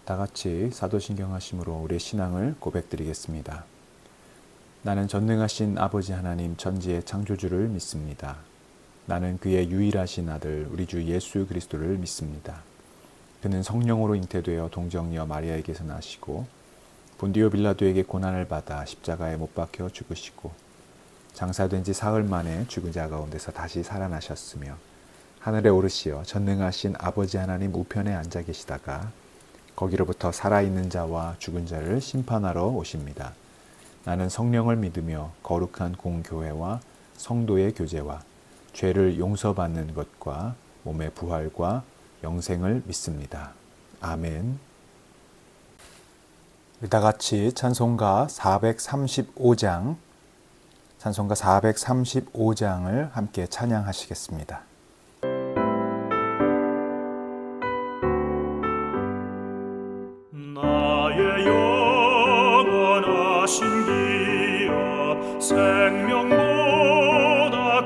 다 같이 사도신경 하심으로 우리의 신앙을 고백드리겠습니다. 나는 전능하신 아버지 하나님 천지의 창조주를 믿습니다. 나는 그의 유일하신 아들 우리 주 예수 그리스도를 믿습니다. 그는 성령으로 잉태되어 동정녀 마리아에게서 나시고 본디오 빌라도에게 고난을 받아 십자가에 못 박혀 죽으시고 장사된 지 사흘 만에 죽은 자 가운데서 다시 살아나셨으며 하늘에 오르시어 전능하신 아버지 하나님 우편에 앉아 계시다가 거기로부터 살아있는 자와 죽은 자를 심판하러 오십니다. 나는 성령을 믿으며 거룩한 공교회와 성도의 교제와 죄를 용서받는 것과 몸의 부활과 영생을 믿습니다. 아멘. 다 같이 찬송가 435장을 함께 찬양하시겠습니다. 나의 영원하신 기업 생명보다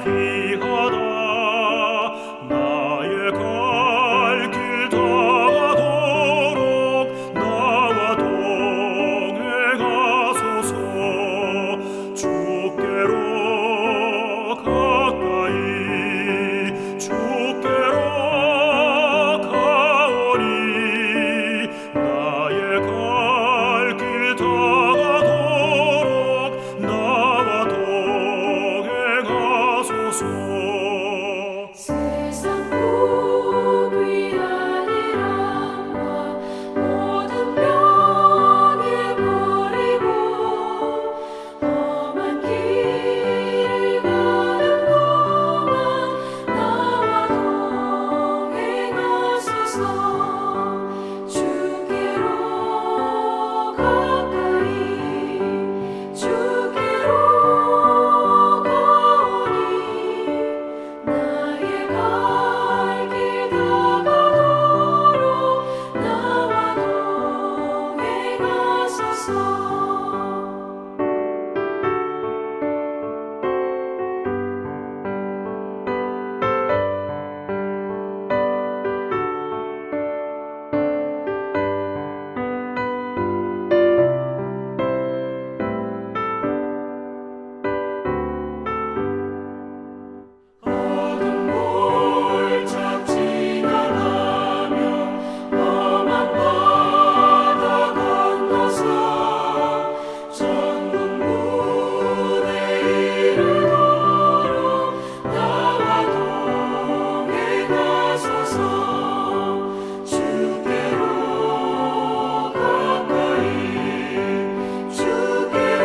귀하다. 나의 갈 길 다가도록 나와 동행하소서. 주께로 가까이 주께로 가오니 나의 갈 길 다가도록 나와 동행하소서. 세상 복 위한 이람과 모든 병에 버리고 험한 길을 가는 동안 나와 동행하소서. 주께로 가까이 주께로 가오니 나의 갈 길 다가도록 나와 동행하소서. 어둠 골짝 지나가며 험한 바다 건너서 천국 문에 이르도록 나와 동행하소서. 주께로 가까이 주께로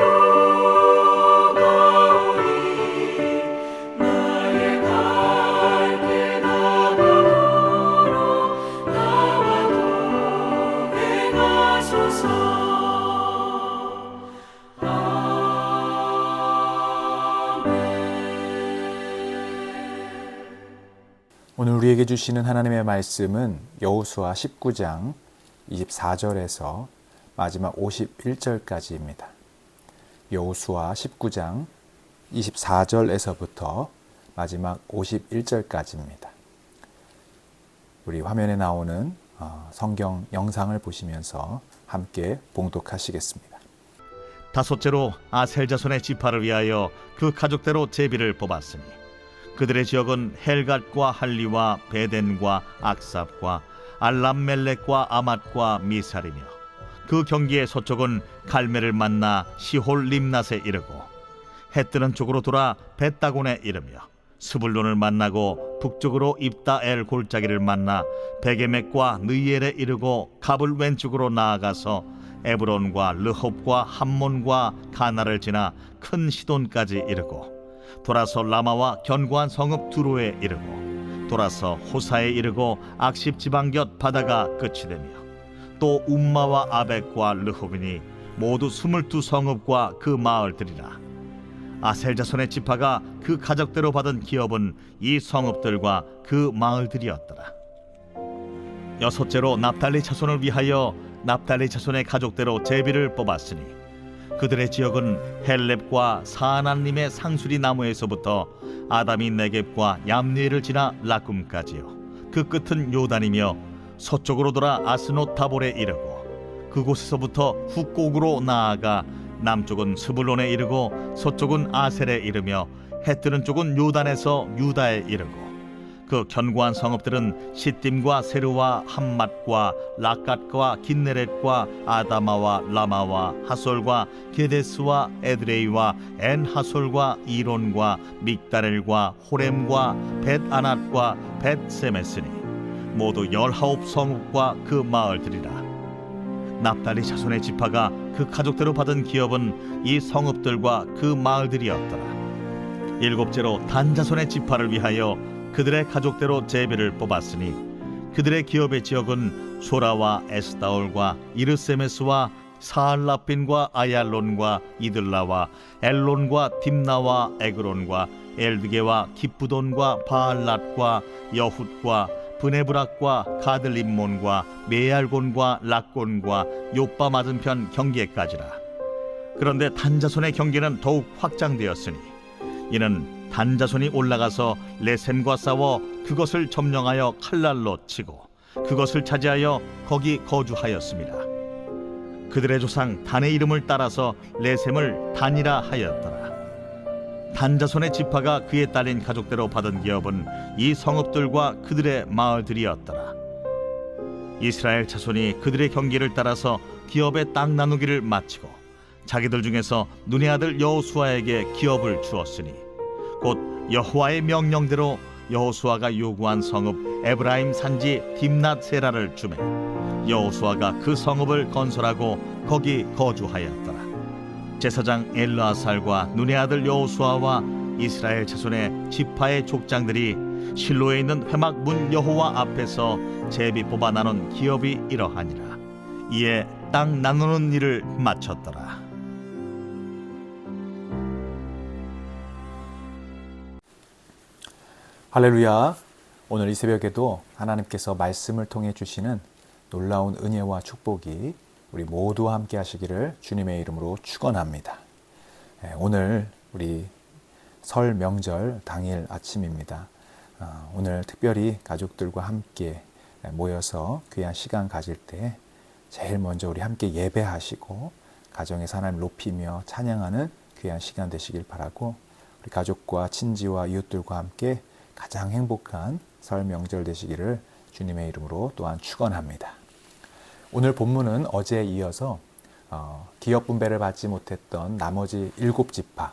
가오니 나의 갈 길 다가도록 나와 동행하소서. 오늘 우리에게 주시는 하나님의 말씀은 여호수아 19장 24절에서 마지막 51절까지입니다. 여호수아 19장 24절에서부터 마지막 51절까지입니다. 우리 화면에 나오는 성경 영상을 보시면서 함께 봉독하시겠습니다. 다섯째로 아셀 자손의 지파를 위하여 그 가족대로 제비를 뽑았으니 그들의 지역은 헬갓과 할리와 베덴과 악삽과 알람멜렉과 아맛과 미살이며 그 경기의 서쪽은 갈멜을 만나 시홀 림낫에 이르고 해 뜨는 쪽으로 돌아 벳다곤에 이르며 스불론을 만나고 북쪽으로 입다엘 골짜기를 만나 베게멕과 느이엘에 이르고 갑을 왼쪽으로 나아가서 에브론과 르홉과 함몬과 가나를 지나 큰 시돈까지 이르고 돌아서 라마와 견고한 성읍 두로에 이르고 돌아서 호사에 이르고 악십 지방 곁 바다가 끝이 되며 또 움마와 아벡과 르홉이니 모두 22성읍과 그 마을들이라. 아셀 자손의 지파가 그 가족대로 받은 기업은 이 성읍들과 그 마을들이었더라. 여섯째로 납달리 자손을 위하여 납달리 자손의 가족대로 제비를 뽑았으니 그들의 지역은 헬렙과 사하나님의 상수리 나무에서부터 아담이 네겝과 얌리엘을 지나 라쿰까지요. 그 끝은 요단이며 서쪽으로 돌아 아스노 타볼에 이르고 그곳에서부터 북곡으로 나아가 남쪽은 스불론에 이르고 서쪽은 아셀에 이르며 해 뜨는 쪽은 요단에서 유다에 이르고 그 견고한 성읍들은 시딤과 세르와 함맛과 라갓과 긴네렛과 아다마와 라마와 하솔과 게데스와 에드레이와 엔하솔과 이론과 믹다렐과 호렘과 벳아낫과 벳세메스니 모두 19 성읍과 그 마을들이라. 납달리 자손의 지파가 그 가족대로 받은 기업은 이 성읍들과 그 마을들이었더라. 일곱째로 단 자손의 지파를 위하여 그들의 가족대로 제비를 뽑았으니 그들의 기업의 지역은 소라와 에스다올과 이르세메스와 사알라핀과 아얄론과 이들라와 엘론과 딥나와 에그론과 엘드게와 기쁘돈과 바알랏과 여훗과 브네브락과 가들림몬과 메알곤과 락곤과 요빠 맞은편 경계까지라. 그런데 단자손의 경계는 더욱 확장되었으니 이는 단자손이 올라가서 레셈과 싸워 그것을 점령하여 칼날로 치고 그것을 차지하여 거기 거주하였습니다. 그들의 조상 단의 이름을 따라서 레셈을 단이라 하였더라. 단자손의 지파가 그에 딸린 가족대로 받은 기업은 이 성읍들과 그들의 마을들이었더라. 이스라엘 자손이 그들의 경계를 따라서 기업의 땅 나누기를 마치고 자기들 중에서 눈의 아들 여호수아에게 기업을 주었으니 곧 여호와의 명령대로 여호수아가 요구한 성읍 에브라임 산지 딥낫 세라를 주매 여호수아가 그 성읍을 건설하고 거기 거주하였더라. 제사장 엘르아살과 눈의 아들 여호수아와 이스라엘 자손의 지파의 족장들이 실로에 있는 회막 문 여호와 앞에서 제비 뽑아 나눈 기업이 이러하니라. 이에 땅 나누는 일을 마쳤더라. 할렐루야. 오늘 이 새벽에도 하나님께서 말씀을 통해 주시는 놀라운 은혜와 축복이 우리 모두와 함께 하시기를 주님의 이름으로 축원합니다. 오늘 우리 설 명절 당일 아침입니다. 오늘 특별히 가족들과 함께 모여서 귀한 시간 가질 때 제일 먼저 우리 함께 예배하시고 가정에서 하나님 높이며 찬양하는 귀한 시간 되시길 바라고 우리 가족과 친지와 이웃들과 함께 가장 행복한 설 명절 되시기를 주님의 이름으로 또한 축원합니다. 오늘 본문은 어제에 이어서 기업 분배를 받지 못했던 나머지 7지파,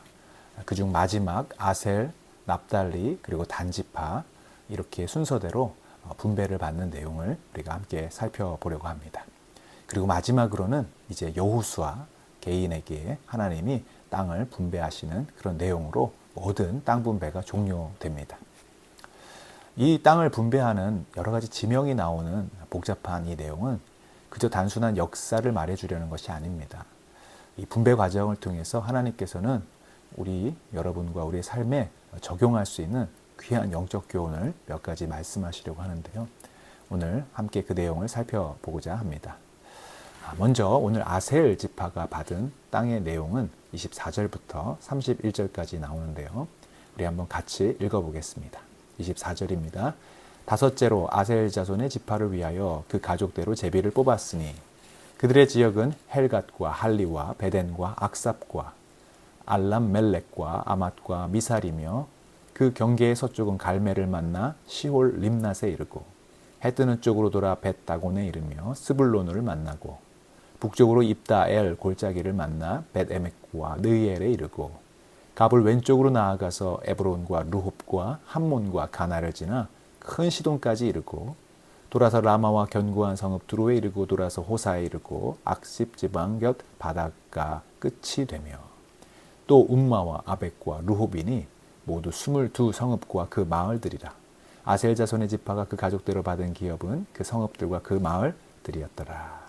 그중 마지막 아셀, 납달리 그리고 단지파 이렇게 순서대로 분배를 받는 내용을 우리가 함께 살펴보려고 합니다. 그리고 마지막으로는 이제 여호수아 개인에게 하나님이 땅을 분배하시는 그런 내용으로 모든 땅 분배가 종료됩니다. 이 땅을 분배하는 여러 가지 지명이 나오는 복잡한 이 내용은 그저 단순한 역사를 말해주려는 것이 아닙니다. 이 분배 과정을 통해서 하나님께서는 우리 여러분과 우리의 삶에 적용할 수 있는 귀한 영적 교훈을 몇 가지 말씀하시려고 하는데요. 오늘 함께 그 내용을 살펴보고자 합니다. 먼저 오늘 아셀 지파가 받은 땅의 내용은 24절부터 31절까지 나오는데요. 우리 한번 같이 읽어보겠습니다. 24절입니다. 다섯째로 아셀 자손의 지파를 위하여 그 가족대로 제비를 뽑았으니 그들의 지역은 헬갓과 할리와 베덴과 악삽과 알람멜렉과 아맛과 미살이며 그 경계의 서쪽은 갈멜을 만나 시홀 림낫에 이르고 해 뜨는 쪽으로 돌아 벳다곤에 이르며 스불론을 만나고 북쪽으로 입다엘 골짜기를 만나 벳에멕과 느이엘에 이르고 갑을 왼쪽으로 나아가서 에브론과 루홉과 함몬과 가나를 지나 큰 시돈까지 이르고 돌아서 라마와 견고한 성읍 두로에 이르고 돌아서 호사에 이르고 악십 지방 곁 바닷가 끝이 되며 또 움마와 아벡과 루홉이니 모두 22 성읍과 그 마을들이라. 아셀 자손의 지파가 그 가족대로 받은 기업은 그 성읍들과 그 마을들이었더라.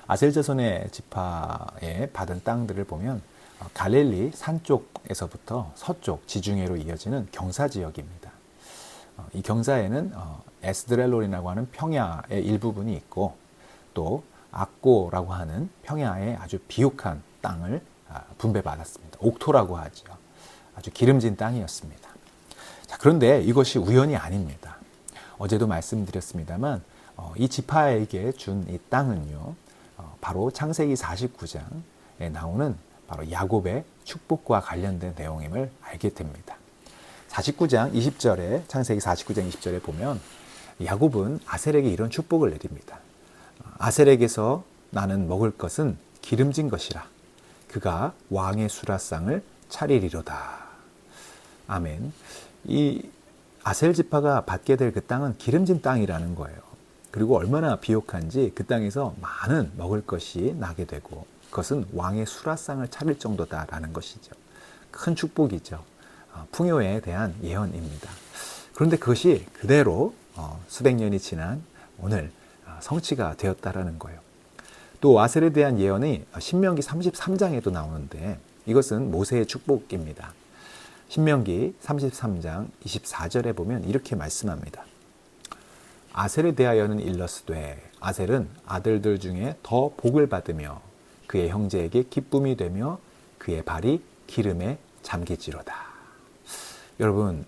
아셀 자손의 지파에 받은 땅들을 보면 갈릴리 산 쪽에서부터 서쪽 지중해로 이어지는 경사 지역입니다. 이 경사에는 에스드렐론이라고 하는 평야의 일부분이 있고 또 악고라고 하는 평야의 아주 비옥한 땅을 분배받았습니다. 옥토라고 하죠. 아주 기름진 땅이었습니다. 자, 그런데 이것이 우연이 아닙니다. 어제도 말씀드렸습니다만 이 지파에게 준 이 땅은요, 바로 창세기 49장에 나오는 바로 야곱의 축복과 관련된 내용임을 알게 됩니다. 49장 20절에 창세기 49장 20절에 보면 야곱은 아셀에게 이런 축복을 내립니다. 아셀에게서 나는 먹을 것은 기름진 것이라. 그가 왕의 수라상을 차리리로다. 아멘. 이 아셀 지파가 받게 될 그 땅은 기름진 땅이라는 거예요. 그리고 얼마나 비옥한지 그 땅에서 많은 먹을 것이 나게 되고 그것은 왕의 수라상을 차릴 정도다라는 것이죠. 큰 축복이죠. 풍요에 대한 예언입니다. 그런데 그것이 그대로 수백 년이 지난 오늘 성취가 되었다라는 거예요. 또 아셀에 대한 예언이 신명기 33장에도 나오는데 이것은 모세의 축복입니다. 신명기 33장 24절에 보면 이렇게 말씀합니다. 아셀에 대하여는 일러스되 아셀은 아들들 중에 더 복을 받으며 그의 형제에게 기쁨이 되며 그의 발이 기름에 잠기지로다. 여러분,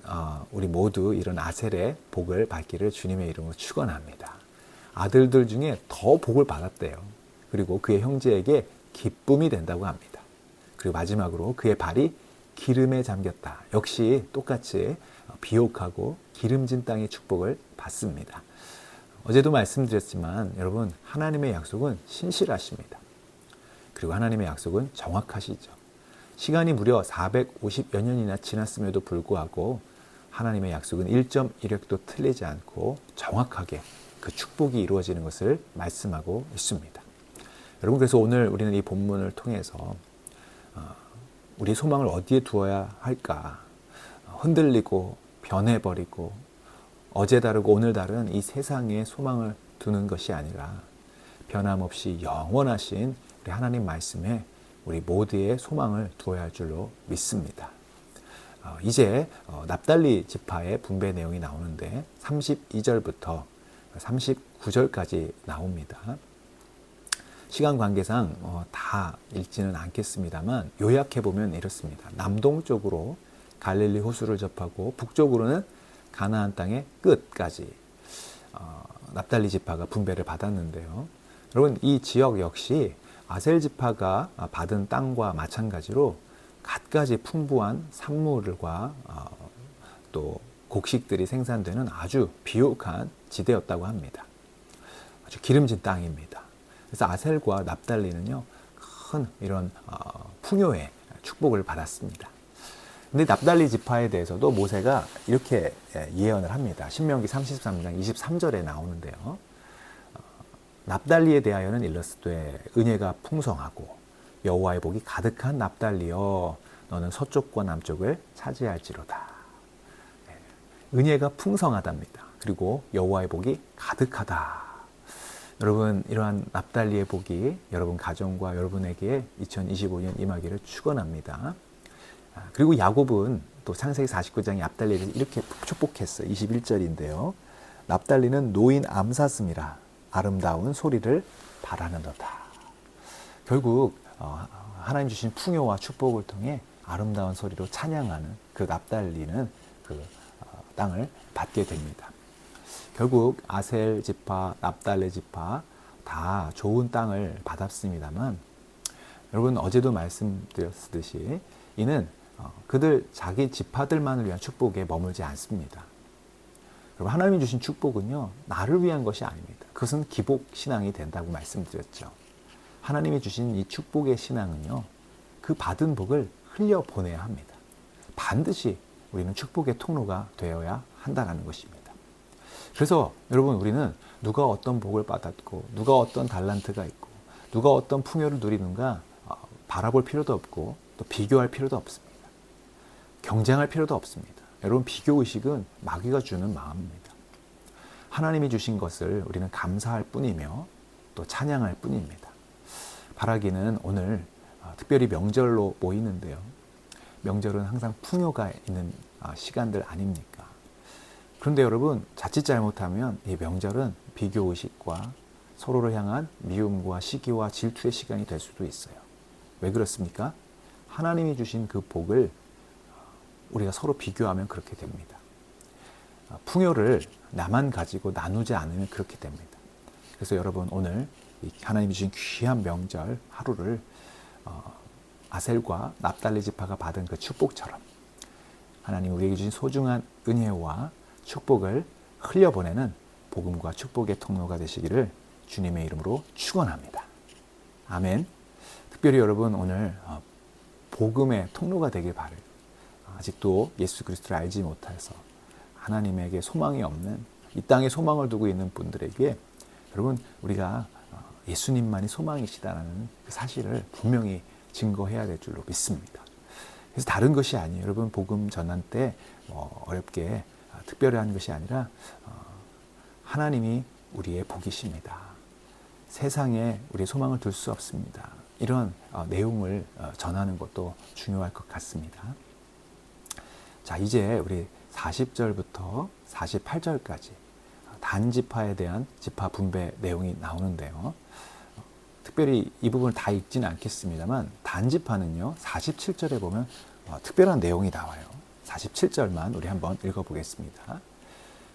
우리 모두 이런 아셀의 복을 받기를 주님의 이름으로 축원합니다. 아들들 중에 더 복을 받았대요. 그리고 그의 형제에게 기쁨이 된다고 합니다. 그리고 마지막으로 그의 발이 기름에 잠겼다. 역시 똑같이 비옥하고 기름진 땅의 축복을 받습니다. 어제도 말씀드렸지만 여러분, 하나님의 약속은 신실하십니다. 그리고 하나님의 약속은 정확하시죠. 시간이 무려 450여 년이나 지났음에도 불구하고 하나님의 약속은 1.1획도 틀리지 않고 정확하게 그 축복이 이루어지는 것을 말씀하고 있습니다. 여러분, 그래서 오늘 우리는 이 본문을 통해서 우리 소망을 어디에 두어야 할까? 흔들리고 변해버리고 어제 다르고 오늘 다른 이 세상에 소망을 두는 것이 아니라 변함없이 영원하신 우리 하나님 말씀에 우리 모두의 소망을 두어야 할 줄로 믿습니다. 이제 납달리 지파의 분배 내용이 나오는데 32절부터 39절까지 나옵니다. 시간 관계상 다 읽지는 않겠습니다만 요약해보면 이렇습니다. 남동쪽으로 갈릴리 호수를 접하고 북쪽으로는 가나안 땅의 끝까지 납달리 지파가 분배를 받았는데요. 여러분, 이 지역 역시 아셀 지파가 받은 땅과 마찬가지로 갖가지 풍부한 산물과 또 곡식들이 생산되는 아주 비옥한 지대였다고 합니다. 아주 기름진 땅입니다. 그래서 아셀과 납달리는요, 큰 이런 풍요의 축복을 받았습니다. 근데 납달리 지파에 대해서도 모세가 이렇게 예언을 합니다. 신명기 33장 23절에 나오는데요. 납달리에 대하여는 일러스되 은혜가 풍성하고 여호와의 복이 가득한 납달리여 너는 서쪽과 남쪽을 차지할지로다. 은혜가 풍성하답니다. 그리고 여호와의 복이 가득하다. 여러분, 이러한 납달리의 복이 여러분 가정과 여러분에게 2025년 임하기를 축원합니다. 그리고 야곱은 또 창세기 49장에 납달리를 이렇게 축복했어요. 21절인데요. 납달리는 노인 암사슴이라 아름다운 소리를 바라는도다. 결국 하나님 주신 풍요와 축복을 통해 아름다운 소리로 찬양하는 그 납달리는 그 땅을 받게 됩니다. 결국 아셀 지파, 납달리 지파 다 좋은 땅을 받았습니다만 여러분, 어제도 말씀드렸듯이 이는 그들 자기 지파들만을 위한 축복에 머물지 않습니다. 여러분, 하나님이 주신 축복은요, 나를 위한 것이 아닙니다. 그것은 기복 신앙이 된다고 말씀드렸죠. 하나님이 주신 이 축복의 신앙은요, 그 받은 복을 흘려보내야 합니다. 반드시 우리는 축복의 통로가 되어야 한다는 것입니다. 그래서 여러분, 우리는 누가 어떤 복을 받았고 누가 어떤 달란트가 있고 누가 어떤 풍요를 누리는가 바라볼 필요도 없고 또 비교할 필요도 없습니다. 경쟁할 필요도 없습니다. 여러분, 비교의식은 마귀가 주는 마음입니다. 하나님이 주신 것을 우리는 감사할 뿐이며 또 찬양할 뿐입니다. 바라기는 오늘 특별히 명절로 모이는데요. 명절은 항상 풍요가 있는 시간들 아닙니까? 그런데 여러분, 자칫 잘못하면 이 명절은 비교의식과 서로를 향한 미움과 시기와 질투의 시간이 될 수도 있어요. 왜 그렇습니까? 하나님이 주신 그 복을 우리가 서로 비교하면 그렇게 됩니다. 풍요를 나만 가지고 나누지 않으면 그렇게 됩니다. 그래서 여러분, 오늘 이 하나님이 주신 귀한 명절 하루를 아셀과 납달리 지파가 받은 그 축복처럼 하나님 우리에게 주신 소중한 은혜와 축복을 흘려보내는 복음과 축복의 통로가 되시기를 주님의 이름으로 축원합니다. 아멘. 특별히 여러분 오늘 복음의 통로가 되길 바라요. 아직도 예수 그리스도를 알지 못해서 하나님에게 소망이 없는 이 땅에 소망을 두고 있는 분들에게 여러분 우리가 예수님만이 소망이시다는 그 사실을 분명히 증거해야 될 줄로 믿습니다. 그래서 다른 것이 아니에요. 여러분 복음 전한 때 어렵게 특별한 것이 아니라 하나님이 우리의 복이십니다. 세상에 우리의 소망을 둘 수 없습니다. 이런 내용을 전하는 것도 중요할 것 같습니다. 자, 이제 우리 40절부터 48절까지 단지파에 대한 지파 분배 내용이 나오는데요. 특별히 이 부분을 다 읽지는 않겠습니다만 단지파는요 47절에 보면 특별한 내용이 나와요. 47절만 우리 한번 읽어보겠습니다.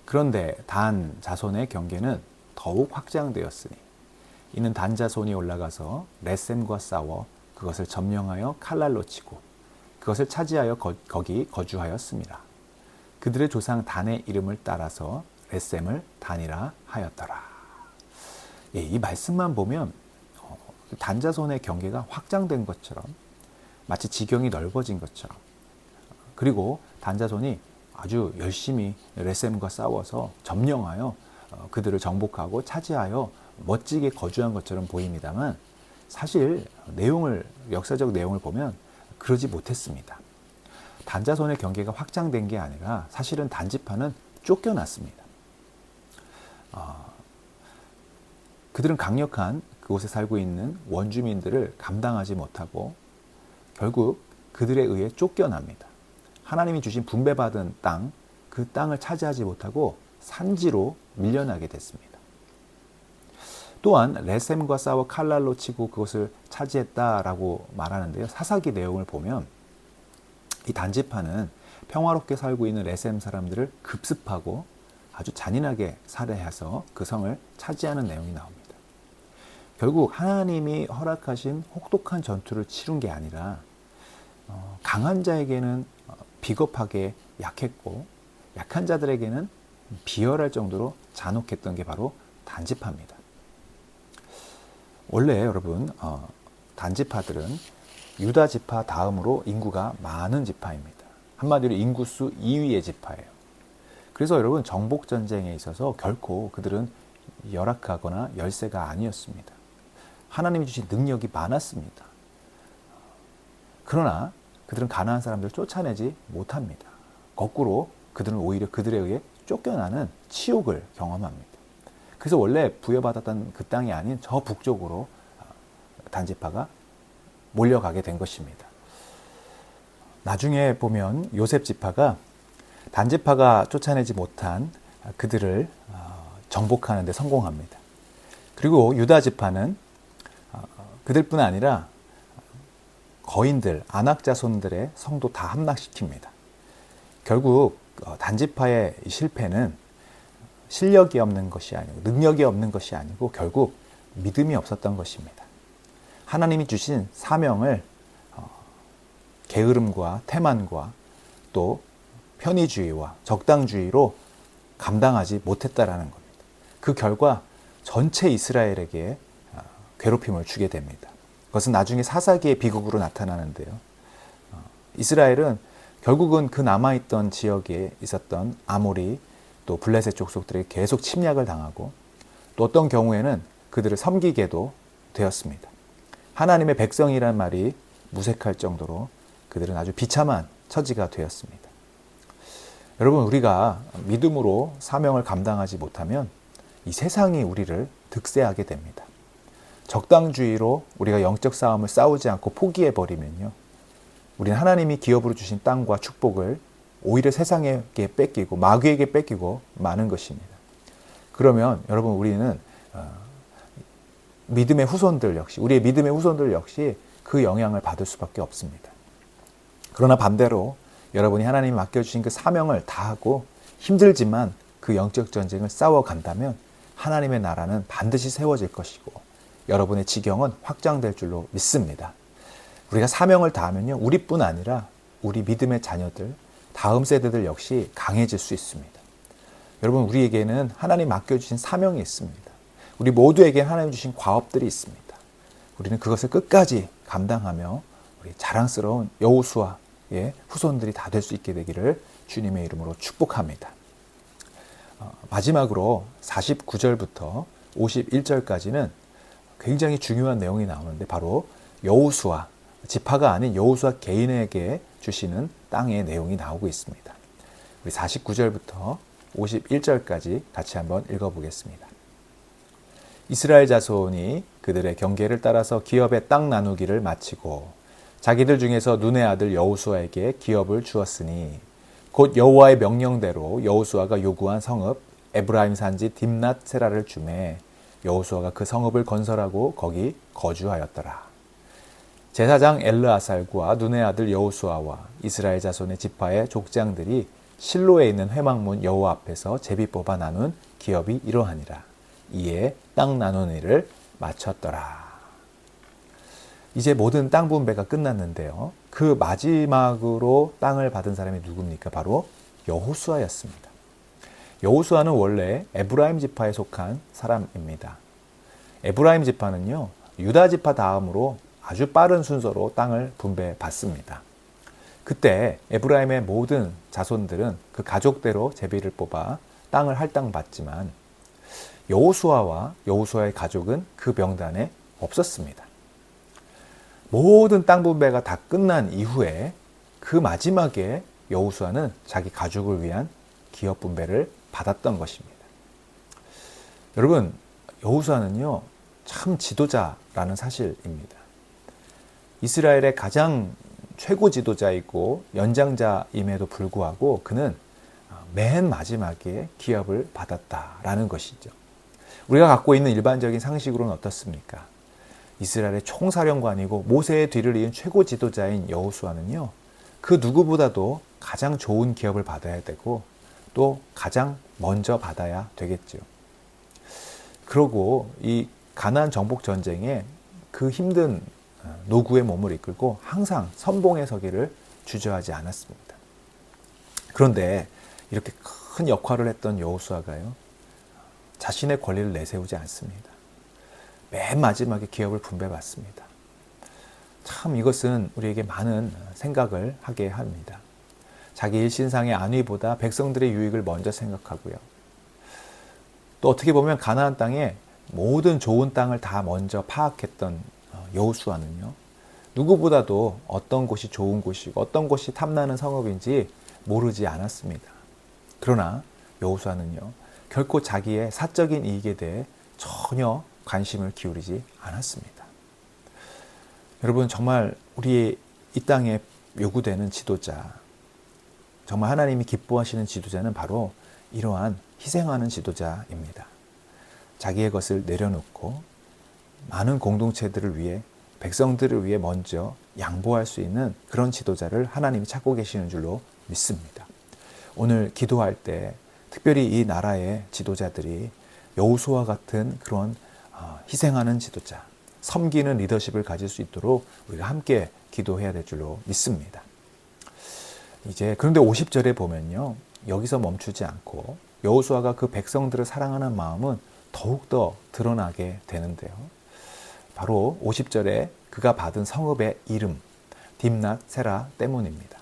그런데 단 자손의 경계는 더욱 확장되었으니 이는 단 자손이 올라가서 레셈과 싸워 그것을 점령하여 칼날로 치고 그것을 차지하여 거기 거주하였습니다. 그들의 조상 단의 이름을 따라서 레셈을 단이라 하였더라. 예, 이 말씀만 보면 단자손의 경계가 확장된 것처럼 마치 지경이 넓어진 것처럼 그리고 단자손이 아주 열심히 레셈과 싸워서 점령하여 그들을 정복하고 차지하여 멋지게 거주한 것처럼 보입니다만 사실 역사적 내용을 보면 그러지 못했습니다. 단자손의 경계가 확장된 게 아니라 사실은 단지파는 쫓겨났습니다. 그들은 강력한 그곳에 살고 있는 원주민들을 감당하지 못하고 결국 그들에 의해 쫓겨납니다. 하나님이 주신 분배받은 땅, 그 땅을 차지하지 못하고 산지로 밀려나게 됐습니다. 또한 레셈과 싸워 칼날로 치고 그것을 차지했다라고 말하는데요. 사사기 내용을 보면 이 단지파는 평화롭게 살고 있는 레셈 사람들을 급습하고 아주 잔인하게 살해해서 그 성을 차지하는 내용이 나옵니다. 결국 하나님이 허락하신 혹독한 전투를 치룬 게 아니라 강한 자에게는 비겁하게 약했고 약한 자들에게는 비열할 정도로 잔혹했던 게 바로 단지파입니다. 원래 여러분 단지파들은 유다 지파 다음으로 인구가 많은 지파입니다. 한마디로 인구수 2위의 지파예요. 그래서 여러분 정복 전쟁에 있어서 결코 그들은 열악하거나 열세가 아니었습니다. 하나님이 주신 능력이 많았습니다. 그러나 그들은 가나안 사람들을 쫓아내지 못합니다. 거꾸로 그들은 오히려 그들에 의해 쫓겨나는 치욕을 경험합니다. 그래서 원래 부여받았던 그 땅이 아닌 저 북쪽으로 단지파가 몰려가게 된 것입니다. 나중에 보면 요셉 지파가 단지파가 쫓아내지 못한 그들을 정복하는 데 성공합니다. 그리고 유다 지파는 그들뿐 아니라 거인들, 안악자손들의 성도 다 함락시킵니다. 결국 단지파의 실패는 실력이 없는 것이 아니고 능력이 없는 것이 아니고 결국 믿음이 없었던 것입니다. 하나님이 주신 사명을 게으름과 태만과 또 편의주의와 적당주의로 감당하지 못했다라는 겁니다. 그 결과 전체 이스라엘에게 괴롭힘을 주게 됩니다. 그것은 나중에 사사기의 비극으로 나타나는데요. 이스라엘은 결국은 그 남아있던 지역에 있었던 아모리 또 블레셋 족속들에게 계속 침략을 당하고 또 어떤 경우에는 그들을 섬기게도 되었습니다. 하나님의 백성이란 말이 무색할 정도로 그들은 아주 비참한 처지가 되었습니다. 여러분 우리가 믿음으로 사명을 감당하지 못하면 이 세상이 우리를 득세하게 됩니다. 적당주의로 우리가 영적 싸움을 싸우지 않고 포기해버리면요. 우리는 하나님이 기업으로 주신 땅과 축복을 오히려 세상에게 뺏기고 마귀에게 뺏기고 마는 것입니다. 그러면 여러분 우리는 우리의 믿음의 후손들 역시 그 영향을 받을 수밖에 없습니다. 그러나 반대로 여러분이 하나님이 맡겨주신 그 사명을 다하고 힘들지만 그 영적 전쟁을 싸워간다면 하나님의 나라는 반드시 세워질 것이고 여러분의 지경은 확장될 줄로 믿습니다. 우리가 사명을 다하면요, 우리뿐 아니라 우리 믿음의 자녀들, 다음 세대들 역시 강해질 수 있습니다. 여러분, 우리에게는 하나님 맡겨주신 사명이 있습니다. 우리 모두에게 하나님 주신 과업들이 있습니다. 우리는 그것을 끝까지 감당하며 우리 자랑스러운 여호수아의 후손들이 다 될 수 있게 되기를 주님의 이름으로 축복합니다. 마지막으로 49절부터 51절까지는 굉장히 중요한 내용이 나오는데, 바로 여호수아, 지파가 아닌 여호수아 개인에게 주시는 땅의 내용이 나오고 있습니다. 우리 49절부터 51절까지 같이 한번 읽어보겠습니다. 이스라엘 자손이 그들의 경계를 따라서 기업의 땅 나누기를 마치고 자기들 중에서 눈의 아들 여호수아에게 기업을 주었으니, 곧 여호와의 명령대로 여호수아가 요구한 성읍 에브라임 산지 딥낫 세라를 주매 여호수아가 그 성읍을 건설하고 거기 거주하였더라. 제사장 엘르아살과 눈의 아들 여호수아와 이스라엘 자손의 지파의 족장들이 실로에 있는 회막문 여호와 앞에서 제비 뽑아 나눈 기업이 이러하니라. 이에 땅 나누는 일을 마쳤더라. 이제 모든 땅 분배가 끝났는데요, 그 마지막으로 땅을 받은 사람이 누굽니까? 바로 여호수아였습니다. 여호수아는 원래 에브라임 지파에 속한 사람입니다. 에브라임 지파는요, 유다 지파 다음으로 아주 빠른 순서로 땅을 분배받습니다. 그때 에브라임의 모든 자손들은 그 가족대로 제비를 뽑아 땅을 할당받지만 여호수아와 여호수아의 가족은 그 명단에 없었습니다. 모든 땅 분배가 다 끝난 이후에 그 마지막에 여호수아는 자기 가족을 위한 기업 분배를 받았던 것입니다. 여러분, 여호수아는요, 참 지도자라는 사실입니다. 이스라엘의 가장 최고 지도자이고 연장자임에도 불구하고 그는 맨 마지막에 기업을 받았다라는 것이죠. 우리가 갖고 있는 일반적인 상식으로는 어떻습니까? 이스라엘의 총사령관이고 모세의 뒤를 이은 최고 지도자인 여호수아는요, 그 누구보다도 가장 좋은 기업을 받아야 되고 또 가장 먼저 받아야 되겠죠. 그러고 이 가나안 정복 전쟁에 그 힘든 노구의 몸을 이끌고 항상 선봉에 서기를 주저하지 않았습니다. 그런데 이렇게 큰 역할을 했던 여호수아가요, 자신의 권리를 내세우지 않습니다. 맨 마지막에 기업을 분배받습니다. 참 이것은 우리에게 많은 생각을 하게 합니다. 자기 일신상의 안위보다 백성들의 유익을 먼저 생각하고요. 또 어떻게 보면 가나안 땅에 모든 좋은 땅을 다 먼저 파악했던 여호수아는요, 누구보다도 어떤 곳이 좋은 곳이고 어떤 곳이 탐나는 성읍인지 모르지 않았습니다. 그러나 여호수아는요, 결코 자기의 사적인 이익에 대해 전혀 관심을 기울이지 않았습니다. 여러분, 정말 우리의 이 땅에 요구되는 지도자, 정말 하나님이 기뻐하시는 지도자는 바로 이러한 희생하는 지도자입니다. 자기의 것을 내려놓고 많은 공동체들을 위해, 백성들을 위해 먼저 양보할 수 있는 그런 지도자를 하나님이 찾고 계시는 줄로 믿습니다. 오늘 기도할 때 특별히 이 나라의 지도자들이 여호수아 같은 그런 희생하는 지도자, 섬기는 리더십을 가질 수 있도록 우리가 함께 기도해야 될 줄로 믿습니다. 이제 그런데 50절에 보면요, 여기서 멈추지 않고 여호수아가 그 백성들을 사랑하는 마음은 더욱더 드러나게 되는데요. 바로 50절에 그가 받은 성읍의 이름 딥낫 세라 때문입니다.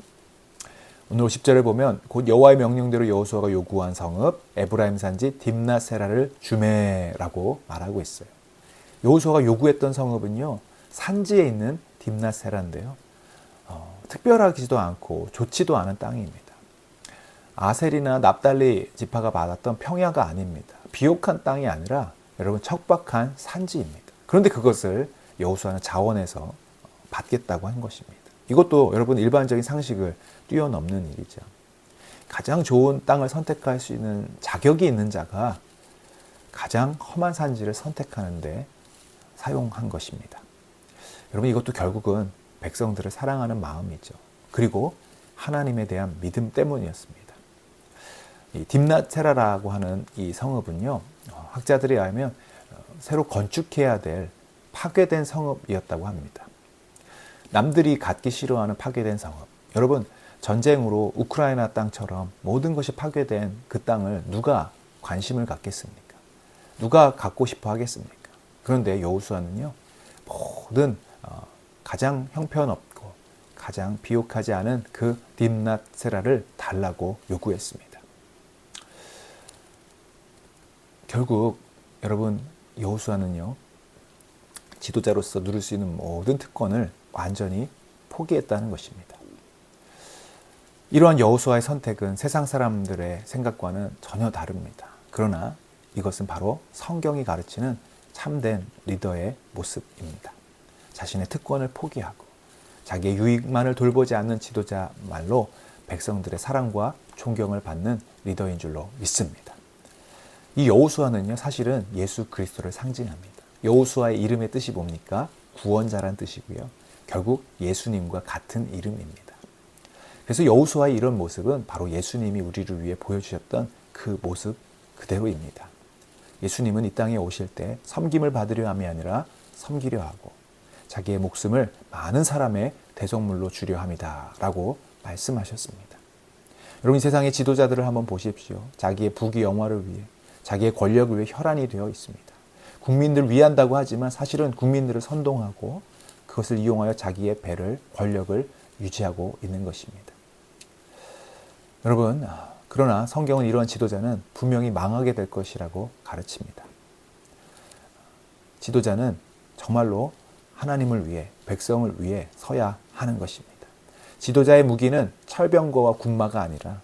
오늘 50절을 보면 곧 여호와의 명령대로 여호수아가 요구한 성읍 에브라임 산지 딥낫 세라를 주매라고 말하고 있어요. 여호수아가 요구했던 성읍은요, 산지에 있는 딥낫 세라인데요, 특별하지도 않고 좋지도 않은 땅입니다. 아셀이나 납달리 지파가 받았던 평야가 아닙니다. 비옥한 땅이 아니라 여러분 척박한 산지입니다. 그런데 그것을 여호수아는 자원해서 받겠다고 한 것입니다. 이것도 여러분 일반적인 상식을 뛰어넘는 일이죠. 가장 좋은 땅을 선택할 수 있는 자격이 있는 자가 가장 험한 산지를 선택하는데 사용한 것입니다. 여러분, 이것도 결국은 백성들을 사랑하는 마음이죠. 그리고 하나님에 대한 믿음 때문이었습니다. 이 딥낫 세라라고 하는 이 성읍은요, 학자들에 의하면 새로 건축해야 될 파괴된 성읍이었다고 합니다. 남들이 갖기 싫어하는 파괴된 성읍. 여러분, 전쟁으로 우크라이나 땅처럼 모든 것이 파괴된 그 땅을 누가 관심을 갖겠습니까? 누가 갖고 싶어 하겠습니까? 그런데 여호수아는요, 모든 가장 형편없고 가장 비옥하지 않은 그 딥낫세라를 달라고 요구했습니다. 결국 여러분, 여호수아는요, 지도자로서 누릴 수 있는 모든 특권을 완전히 포기했다는 것입니다. 이러한 여호수아의 선택은 세상 사람들의 생각과는 전혀 다릅니다. 그러나 이것은 바로 성경이 가르치는 참된 리더의 모습입니다. 자신의 특권을 포기하고 자기의 유익만을 돌보지 않는 지도자말로 백성들의 사랑과 존경을 받는 리더인 줄로 믿습니다. 이 여호수아는요, 사실은 예수 그리스도를 상징합니다. 여호수아의 이름의 뜻이 뭡니까? 구원자란 뜻이고요. 결국 예수님과 같은 이름입니다. 그래서 여호수아의 이런 모습은 바로 예수님이 우리를 위해 보여주셨던 그 모습 그대로입니다. 예수님은 이 땅에 오실 때 섬김을 받으려 함이 아니라 섬기려 하고 자기의 목숨을 많은 사람의 대속물로 주려 함이다 라고 말씀하셨습니다. 여러분, 이 세상의 지도자들을 한번 보십시오. 자기의 부귀 영화를 위해, 자기의 권력을 위해 혈안이 되어 있습니다. 국민들을 위한다고 하지만 사실은 국민들을 선동하고 그것을 이용하여 자기의 배를, 권력을 유지하고 있는 것입니다. 여러분, 그러나 성경은 이러한 지도자는 분명히 망하게 될 것이라고 가르칩니다. 지도자는 정말로 하나님을 위해, 백성을 위해 서야 하는 것입니다. 지도자의 무기는 철병거와 군마가 아니라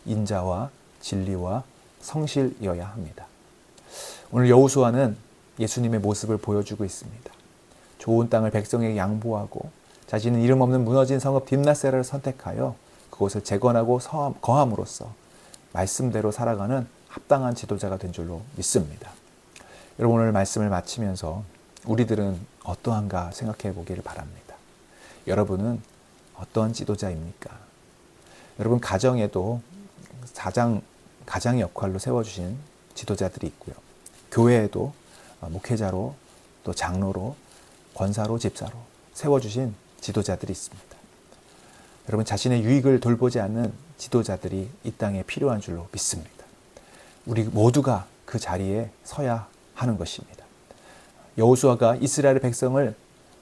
인자와 진리와 성실이어야 합니다. 오늘 여호수아는 예수님의 모습을 보여주고 있습니다. 좋은 땅을 백성에게 양보하고 자신은 이름 없는 무너진 성읍 딥낫세라를 선택하여 그곳을 재건하고 거함으로써 말씀대로 살아가는 합당한 지도자가 된 줄로 믿습니다. 여러분, 오늘 말씀을 마치면서 우리들은 어떠한가 생각해 보기를 바랍니다. 여러분은 어떠한 지도자입니까? 여러분, 가정에도 가장의 역할로 세워주신 지도자들이 있고요. 교회에도 목회자로, 또 장로로, 권사로, 집사로 세워주신 지도자들이 있습니다. 여러분, 자신의 유익을 돌보지 않는 지도자들이 이 땅에 필요한 줄로 믿습니다. 우리 모두가 그 자리에 서야 하는 것입니다. 여호수아가 이스라엘 백성을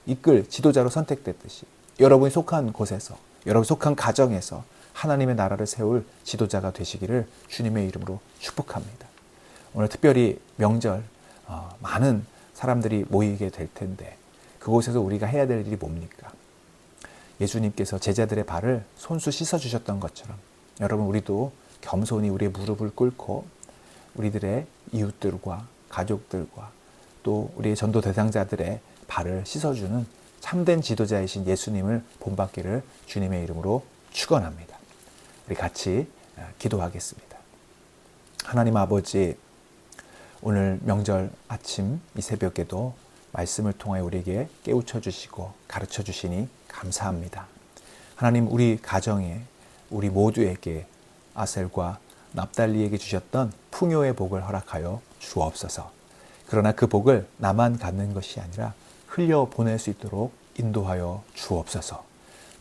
이끌 지도자로 선택됐듯이 여러분이 속한 곳에서, 여러분이 속한 가정에서 하나님의 나라를 세울 지도자가 되시기를 주님의 이름으로 축복합니다. 오늘 특별히 명절 많은 사람들이 모이게 될 텐데 그곳에서 우리가 해야 될 일이 뭡니까? 예수님께서 제자들의 발을 손수 씻어주셨던 것처럼 여러분, 우리도 겸손히 우리의 무릎을 꿇고 우리들의 이웃들과 가족들과 또 우리의 전도 대상자들의 발을 씻어주는 참된 지도자이신 예수님을 본받기를 주님의 이름으로 축원합니다. 우리 같이 기도하겠습니다. 하나님 아버지, 오늘 명절 아침 이 새벽에도 말씀을 통하여 우리에게 깨우쳐 주시고 가르쳐 주시니 감사합니다. 하나님, 우리 가정에, 우리 모두에게 아셀과 납달리에게 주셨던 풍요의 복을 허락하여 주옵소서. 그러나 그 복을 나만 갖는 것이 아니라 흘려보낼 수 있도록 인도하여 주옵소서.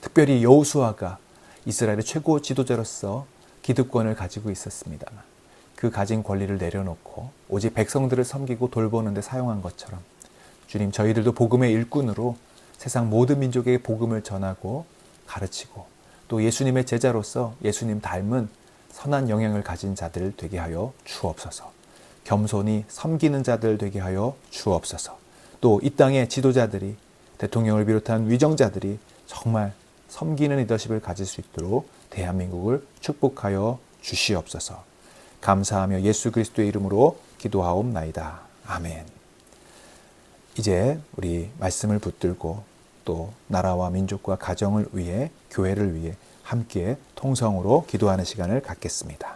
특별히 여호수아가 이스라엘의 최고 지도자로서 기득권을 가지고 있었습니다만 그 가진 권리를 내려놓고 오직 백성들을 섬기고 돌보는 데 사용한 것처럼 주님, 저희들도 복음의 일꾼으로 세상 모든 민족에게 복음을 전하고 가르치고 또 예수님의 제자로서 예수님 닮은 선한 영향을 가진 자들 되게 하여 주옵소서. 겸손히 섬기는 자들 되게 하여 주옵소서. 또 이 땅의 지도자들이, 대통령을 비롯한 위정자들이 정말 섬기는 리더십을 가질 수 있도록 대한민국을 축복하여 주시옵소서. 감사하며 예수 그리스도의 이름으로 기도하옵나이다. 아멘. 이제 우리 말씀을 붙들고 또 나라와 민족과 가정을 위해, 교회를 위해 함께 통성으로 기도하는 시간을 갖겠습니다.